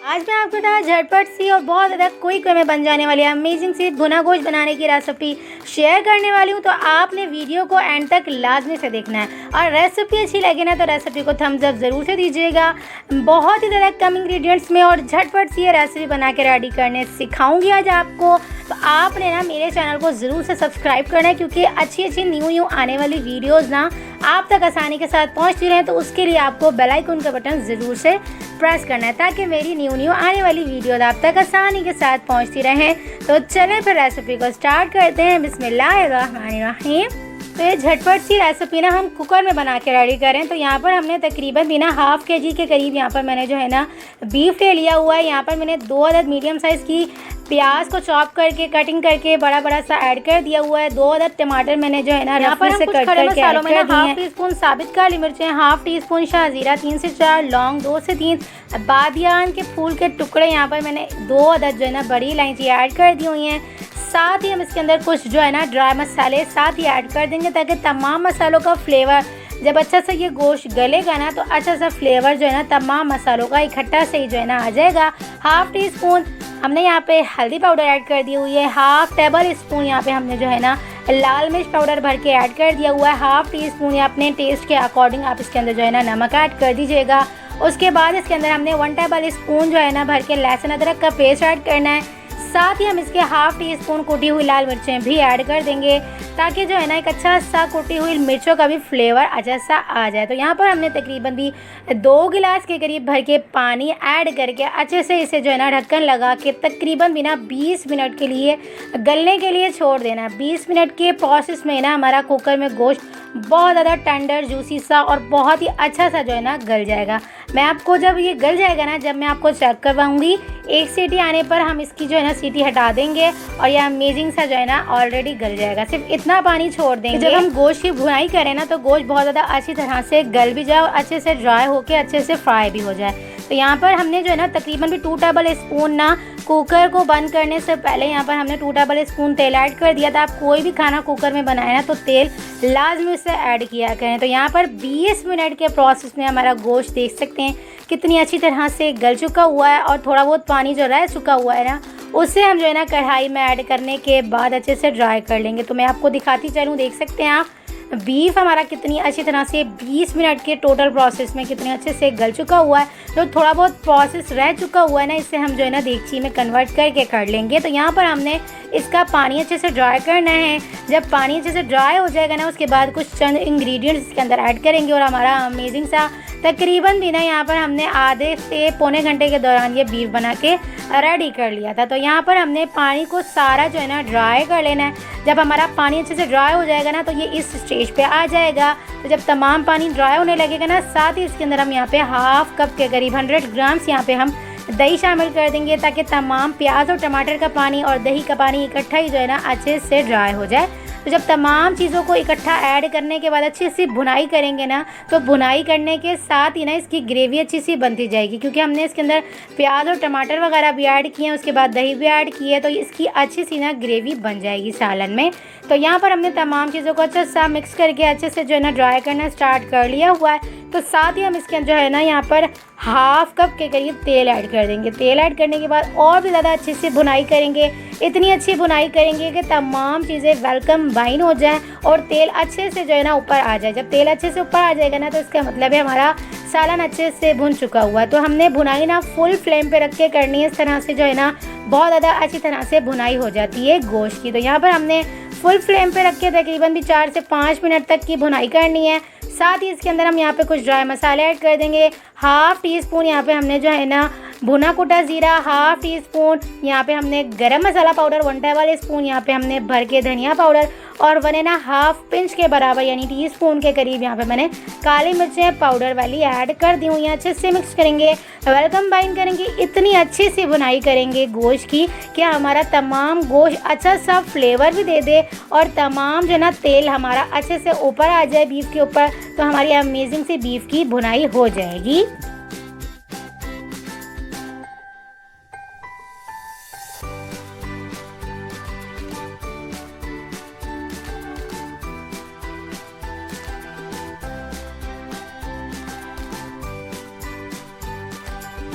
आज मैं आपके साथ झटपट सी और बहुत ज़्यादा क्विक वे में बन जाने वाली अमेजिंग सी भुना गोश्त बनाने की रेसिपी शेयर करने वाली हूँ। तो आपने वीडियो को एंड तक लाजमी से देखना है और रेसिपी अच्छी लगे ना तो रेसिपी को थम्स अप ज़रूर से दीजिएगा। बहुत ही ज़्यादा कम इंग्रेडिएंट्स में और झटपट सी ये रेसिपी बना के रेडी करने सिखाऊंगी आज आपको। तो आपने ना मेरे चैनल को ज़रूर से सब्सक्राइब करना है क्योंकि अच्छी न्यू आने वाली वीडियोज़ ना आप तक आसानी के साथ पहुँचती रहें। तो उसके लिए आपको बेल आइकन का बटन ज़रूर से प्रेस करना है ताकि मेरी न्यू आने वाली वीडियोज़ आप तक आसानी के साथ पहुंचती रहें। तो चलें फिर रेसिपी को स्टार्ट करते हैं। बिस्मिल्लाहिर्रहमानिर्रहीम। तो ये झटपट सी रेसिपी ना हम कुकर में बना के रेडी करें। तो यहाँ पर हमने तकरीबन भी ना हाफ़ के के करीब यहाँ पर मैंने जो है ना बीफ ले लिया हुआ है। यहाँ पर मैंने 2 अदद मीडियम साइज़ की प्याज को चॉप करके कटिंग करके बड़ा सा ऐड कर दिया हुआ है। 2 अदद टमाटर मैंने जो है ना यहाँ पर से कट करके मसालों में हाफ टी स्पून साबित काली मिर्चें, हाफ टी स्पून शाहजीरा, 3 से 4 लौंग, 2 से 3 बादियान के फूल के टुकड़े, यहाँ पर मैंने 2 अदद जो है ना बड़ी इलायची ऐड कर दी हुई हैं। साथ ही हम इसके अंदर कुछ जो है ना ड्राई मसाले साथ ही ऐड कर देंगे ताकि तमाम मसालों का फ्लेवर जब अच्छा सा ये गोश्त गलेगा ना तो अच्छा सा फ्लेवर जो है ना तमाम मसालों का इकट्ठा से ही जो है ना आ जाएगा। हाफ टी स्पून हमने यहाँ पे हल्दी पाउडर ऐड कर दी हुई है। हाफ टेबल स्पून यहाँ पे हमने जो है ना लाल मिर्च पाउडर भर के ऐड कर दिया हुआ है। हाफ टी स्पून या अपने टेस्ट के अकॉर्डिंग आप इसके अंदर जो है ना नमक ऐड कर दीजिएगा। उसके बाद इसके अंदर हमने 1 टेबल स्पून जो है ना भर के लहसुन अदरक का पेस्ट ऐड करना है। साथ ही हम इसके हाफ टी स्पून कुटी हुई लाल मिर्चें भी ऐड कर देंगे ताकि जो है ना एक अच्छा सा कुटी हुई मिर्चों का भी फ्लेवर अच्छा सा आ जाए। तो यहाँ पर हमने तकरीबन भी 2 गिलास के करीब भर के पानी ऐड करके अच्छे से इसे जो है ना ढक्कन लगा के तकरीबन भी ना 20 मिनट के लिए गलने के लिए छोड़ देना। 20 मिनट के प्रोसेस में ना हमारा कुकर में गोश्त बहुत ज़्यादा टेंडर जूसी सा और बहुत ही अच्छा सा जो है ना गल जाएगा। मैं आपको जब ये गल जाएगा ना जब मैं आपको चेक करवाऊंगी, एक सीटी आने पर हम इसकी जो है ना सीटी हटा देंगे और यह अमेजिंग सा जो है ना ऑलरेडी गल जाएगा। सिर्फ इतना पानी छोड़ देंगे। जब हम गोश्त की भुनाई करें ना तो गोश्त बहुत ज़्यादा अच्छी तरह से गल भी जाए और अच्छे से ड्राई होके अच्छे से फ्राई भी हो जाए। तो यहाँ पर हमने जो है ना तकरीबन भी 2 टेबल स्पून ना कुकर को बंद करने से पहले यहाँ पर हमने 2 टेबल स्पून तेल ऐड कर दिया था। आप कोई भी खाना कुकर में बनाए ना तो तेल लाजमी उससे ऐड किया करें। तो यहाँ पर 20 मिनट के प्रोसेस में हमारा गोश्त देख सकते हैं कितनी अच्छी तरह से गल चुका हुआ है और थोड़ा बहुत पानी जो रह चुका हुआ है ना उससे हम जो है ना कढ़ाई में ऐड करने के बाद अच्छे से ड्राई कर लेंगे। तो मैं आपको दिखाती चलूँ, देख सकते हैं आप बीफ हमारा कितनी अच्छी तरह से 20 मिनट के टोटल प्रोसेस में कितने अच्छे से गल चुका हुआ है। तो थोड़ा बहुत प्रोसेस रह चुका हुआ है ना इससे हम जो है ना देगची में कन्वर्ट करके कर लेंगे। तो यहाँ पर हमने इसका पानी अच्छे से ड्राई करना है। जब पानी अच्छे से ड्राई हो जाएगा ना उसके बाद कुछ चंद इंग्रेडिएंट्स इसके अंदर ऐड करेंगे और हमारा अमेजिंग सा तकरीबन भी ना यहाँ पर हमने आधे से पौने घंटे के दौरान ये बीफ बना के रेडी कर लिया था। तो यहाँ पर हमने पानी को सारा जो है ना ड्राई कर लेना है। जब हमारा पानी अच्छे से ड्राई हो जाएगा ना तो ये इस स्टेज पे आ जाएगा। तो जब तमाम पानी ड्राई होने लगेगा ना साथ ही इसके अंदर हम यहाँ पे हाफ कप के करीब 100 ग्राम्स यहाँ पे हम दही शामिल कर देंगे ताकि तमाम प्याज और टमाटर का पानी और दही का पानी इकट्ठा ही जो है ना अच्छे से ड्राई हो जाए। तो जब तमाम चीज़ों को इकट्ठा ऐड करने के बाद अच्छी सी भुनाई करेंगे ना तो भुनाई करने के साथ ही ना इसकी ग्रेवी अच्छी सी बनती जाएगी क्योंकि हमने इसके अंदर प्याज और टमाटर वगैरह भी ऐड किए हैं, उसके बाद दही भी ऐड की है तो इसकी अच्छी सी ना ग्रेवी बन जाएगी सालन में। तो यहाँ पर हमने तमाम चीज़ों को अच्छा सा मिक्स करके अच्छे से जो है ना ड्राई करना स्टार्ट कर लिया हुआ है। तो साथ ही हम इसके जो है ना यहाँ पर हाफ कप के करीब तेल ऐड कर देंगे। तेल ऐड करने के बाद और भी ज़्यादा अच्छे से भुनाई करेंगे, इतनी अच्छी भुनाई करेंगे कि तमाम चीज़ें वेलकम बाइन हो जाए और तेल अच्छे से जो है ना ऊपर आ जाए। जब तेल अच्छे से ऊपर आ जाएगा ना तो इसका मतलब है हमारा सालन अच्छे से भुन चुका हुआ है। तो हमने भुनाई ना फुल फ्लेम पे रख के करनी है, इस तरह से जो है ना बहुत ज़्यादा अच्छी तरह से भुनाई हो जाती है गोश्त की। तो यहाँ पर हमने फुल फ्लेम पे रख के तकरीबन भी 4 से 5 मिनट तक की भुनाई करनी है। साथ ही इसके अंदर हम यहाँ पे कुछ ड्राई मसाले ऐड कर देंगे। हाफ टी स्पून यहाँ पे हमने जो है ना भुना कुटा ज़ीरा, हाफ टी स्पून यहाँ पे हमने गरम मसाला पाउडर, 1 टेबल स्पून यहाँ पे हमने भर के धनिया पाउडर और 1.5 पिंच के बराबर यानी टी स्पून के करीब यहाँ पे मैंने काली मिर्चें पाउडर वाली ऐड कर दी हुई हैं। अच्छे से मिक्स करेंगे, वेलकम बाइन करेंगे, इतनी अच्छी सी भुनाई करेंगे गोश्त की कि हमारा तमाम गोश्त अच्छा सा फ्लेवर भी दे दे और तमाम जो ना तेल हमारा अच्छे से ऊपर आ जाए बीफ के ऊपर। तो हमारी अमेजिंग सी बीफ की भुनाई हो जाएगी।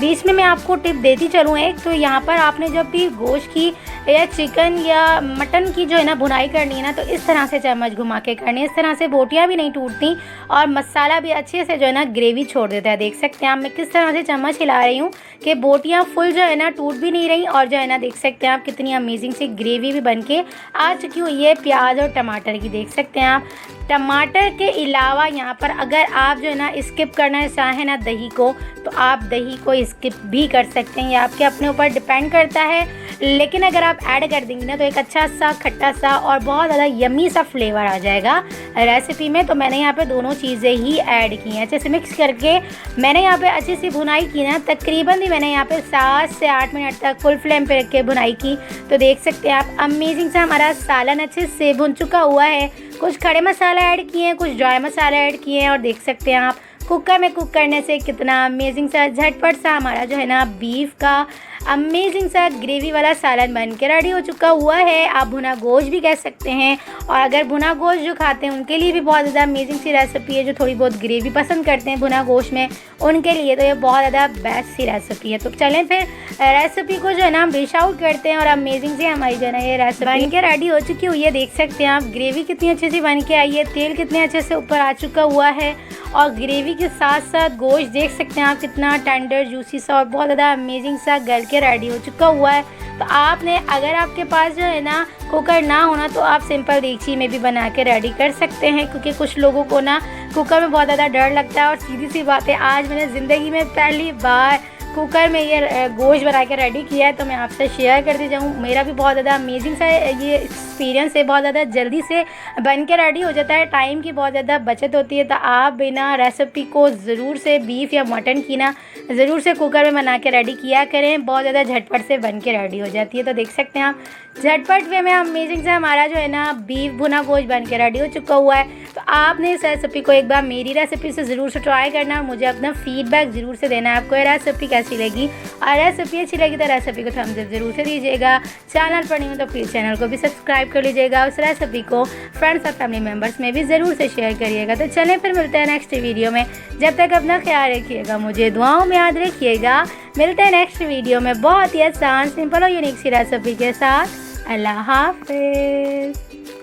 बीच में मैं आपको टिप देती चलूँ एक, तो यहाँ पर आपने जब भी गोश्त की या चिकन या मटन की जो है ना भुनाई करनी है ना, तो इस तरह से चम्मच घुमा के करनी है। इस तरह से बोटियाँ भी नहीं टूटती और मसाला भी अच्छे से जो है ना ग्रेवी छोड़ देता है। देख सकते हैं आप मैं किस तरह से चम्मच हिला रही हूँ कि बोटियाँ फुल जो है ना टूट भी नहीं रही, और जो है ना देख सकते हैं आप कितनी अमेजिंग सी ग्रेवी भी बन के आ चुकी हुई है प्याज और टमाटर की। देख सकते हैं आप टमाटर के अलावा यहाँ पर अगर आप जो है ना स्किप करना चाहें ना दही को, तो आप दही को स्किप भी कर सकते हैं, ये आपके अपने ऊपर डिपेंड करता है। लेकिन अगर आप ऐड कर देंगे ना तो एक अच्छा सा खट्टा सा और बहुत ज़्यादा यमी सा फ्लेवर आ जाएगा रेसिपी में। तो मैंने यहाँ पे दोनों चीज़ें ही ऐड की हैं, अच्छे से मिक्स करके मैंने यहाँ पे अच्छी सी भुनाई की ना, तकरीबन भी मैंने यहाँ पे 7 से 8 मिनट तक फुल फ्लेम पे रख के भुनाई की। तो देख सकते हैं आप अमेजिंग सा हमारा सालन अच्छे से भुन चुका हुआ है। कुछ खड़े मसाला ऐड किए हैं, कुछ ड्राई मसाला ऐड किए हैं, और देख सकते हैं आप कुकर में कुक करने से कितना अमेजिंग सा झटपट सा हमारा जो है ना बीफ का अमेजिंग सा ग्रेवी वाला सालन बन के रेडी हो चुका हुआ है। आप भुना गोश्त भी कह सकते हैं, और अगर भुना गोश्त जो खाते हैं उनके लिए भी बहुत ज़्यादा अमेजिंग सी रेसिपी है। जो थोड़ी बहुत ग्रेवी पसंद करते हैं भुना गोश्त में, उनके लिए तो ये बहुत ज़्यादा बेस्ट सी रेसिपी है। तो चलें फिर रेसिपी को जो है ना हम डिश आउट करते हैं, और अमेजिंग सी हमारी जो है ना ये रेसिपी बन के रेडी हो चुकी हुई है। देख सकते हैं आप ग्रेवी कितनी अच्छी सी बन के आई है, तेल कितने अच्छे से ऊपर आ चुका हुआ है, और ग्रेवी के साथ साथ गोश्त देख सकते हैं आप कितना टेंडर जूसी सा और बहुत ज़्यादा अमेजिंग सा गल के रेडी हो चुका हुआ है। तो आपने अगर आपके पास जो है ना कुकर ना होना तो आप सिंपल देगची में भी बना के रेडी कर सकते हैं, क्योंकि कुछ लोगों को ना कुकर में बहुत ज़्यादा डर लगता है। और सीधी सी बात है, आज मैंने ज़िंदगी में पहली बार कुकर में ये गोश्त बना के रेडी किया है, तो मैं आपसे शेयर करती जाऊँ। मेरा भी बहुत ज़्यादा अमेजिंग सा ये एक्सपीरियंस है, बहुत ज़्यादा जल्दी से बन के रेडी हो जाता है, टाइम की बहुत ज़्यादा बचत होती है। तो आप बिना रेसिपी को ज़रूर से बीफ या मटन की ना ज़रूर से कुकर में बना के रेडी किया करें, बहुत ज़्यादा झटपट से बन के रेडी हो जाती है। तो देख सकते हैं आप झटपट वे में अमेजिंग सा हमारा जो है ना बीफ भुना गोश्त बन के रेडी हो चुका हुआ है। तो आपने इस रेसिपी को एक बार मेरी रेसिपी से ज़रूर से ट्राई करना, और मुझे अपना फीडबैक ज़रूर से देना है आपको ये रेसिपी कैसी लगी। और रेसिपी अच्छी लगी तो रेसिपी को थम्स अप ज़रूर से दीजिएगा। चैनल पर नहीं हो तो प्लीज़ चैनल को भी सब्सक्राइब कर लीजिएगा। उस रेसिपी को फ्रेंड्स और फैमिली मेम्बर्स में भी ज़रूर से शेयर करिएगा। तो चलें फिर मिलते हैं नेक्स्ट वीडियो में, जब तक अपना ख्याल रखिएगा, मुझे दुआओं में याद रखिएगा। मिलते हैं नेक्स्ट वीडियो में बहुत ही आसान सिंपल और यूनिक सी रेसिपी के साथ। अल्लाह हाफ़िज़।